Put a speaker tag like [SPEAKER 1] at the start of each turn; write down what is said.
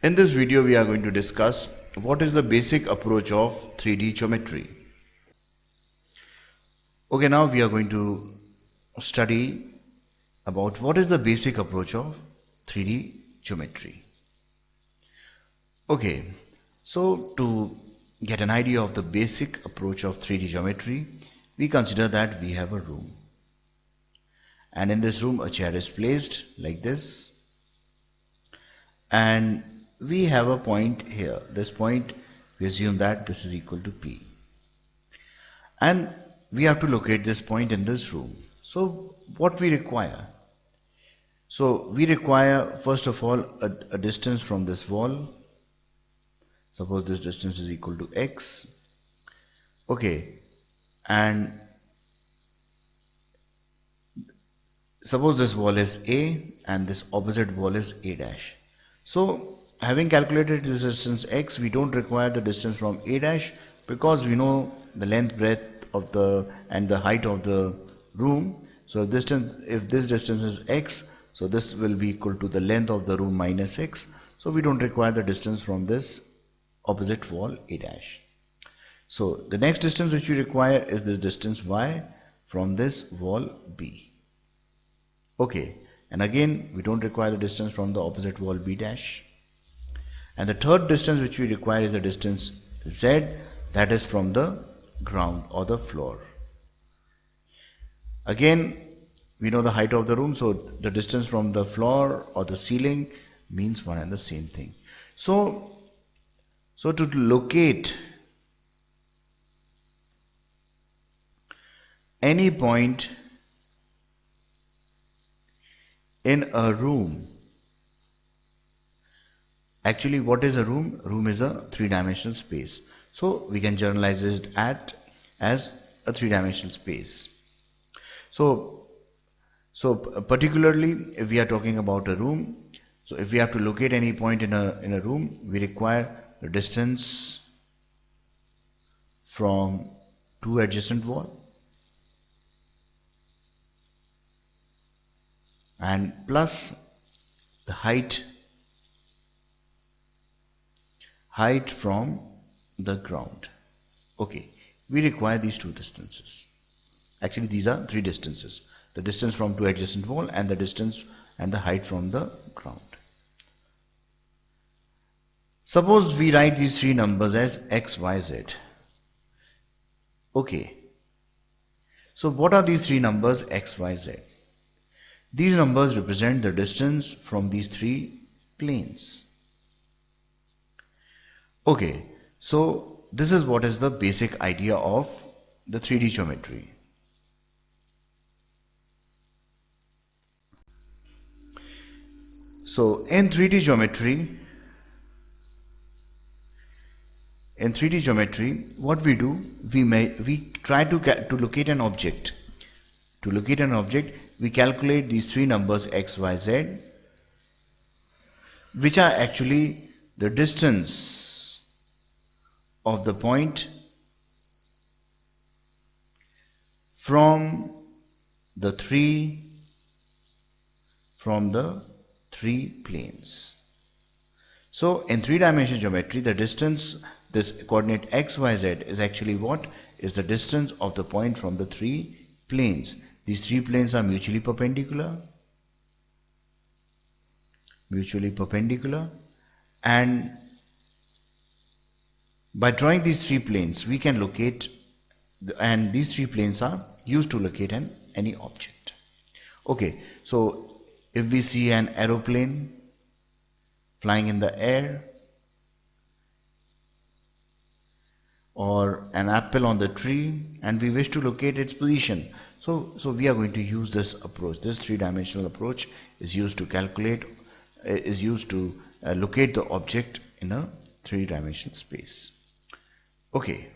[SPEAKER 1] In this video, we are going to discuss what is the basic approach of 3D geometry. Okay, now we are going to study about what is the basic approach of 3D geometry. Okay, so to get an idea of the basic approach of 3D geometry, we consider that we have a room. And in this room, a chair is placed like this. And we have a point here. This point, we assume that this is equal to P. And we have to locate this point in this room. So what we require? So we require, first of all, a distance from this wall. Suppose this distance is equal to X. Okay. And suppose this wall is A and this opposite wall is A dash. So having calculated this distance X, we don't require the distance from A dash because we know the length, breadth of and the height of the room. So if this distance is X, so this will be equal to the length of the room minus X. So we don't require the distance from this opposite wall A dash. So the next distance which we require is this distance Y from this wall B. Okay, and again we don't require the distance from the opposite wall B dash. And the third distance which we require is the distance Z, that is from the ground or the floor. Again, we know the height of the room, so the distance from the floor or the ceiling means one and the same thing. So to locate any point in a room, actually what is a room? Room is a three-dimensional space. So we can generalize it as a three-dimensional space. So particularly if we are talking about a room, so if we have to locate any point in a room, we require the distance from two adjacent walls and plus the height from the ground. Okay, we require these two distances. Actually, these are three distances: the distance from two adjacent walls and the distance and the height from the ground. Suppose we write these three numbers as X, Y, Z. Okay, so what are these three numbers X, Y, Z? These numbers represent the distance from these three planes. Okay, so this is what is the basic idea of the 3D geometry. So in 3D geometry, what we do, we try to locate an object. To locate an object, we calculate these three numbers X, Y, Z, which are actually the distance of the point from the three planes. So in three-dimensional geometry, the distance, this coordinate X, Y, Z is actually what is the distance of the point from the three planes. These three planes are mutually perpendicular, and by drawing these three planes, we can locate, and these three planes are used to locate any object. Okay, so if we see an aeroplane flying in the air, or an apple on the tree, and we wish to locate its position, so we are going to use this approach. This three-dimensional approach is used to locate the object in a three-dimensional space. Okay,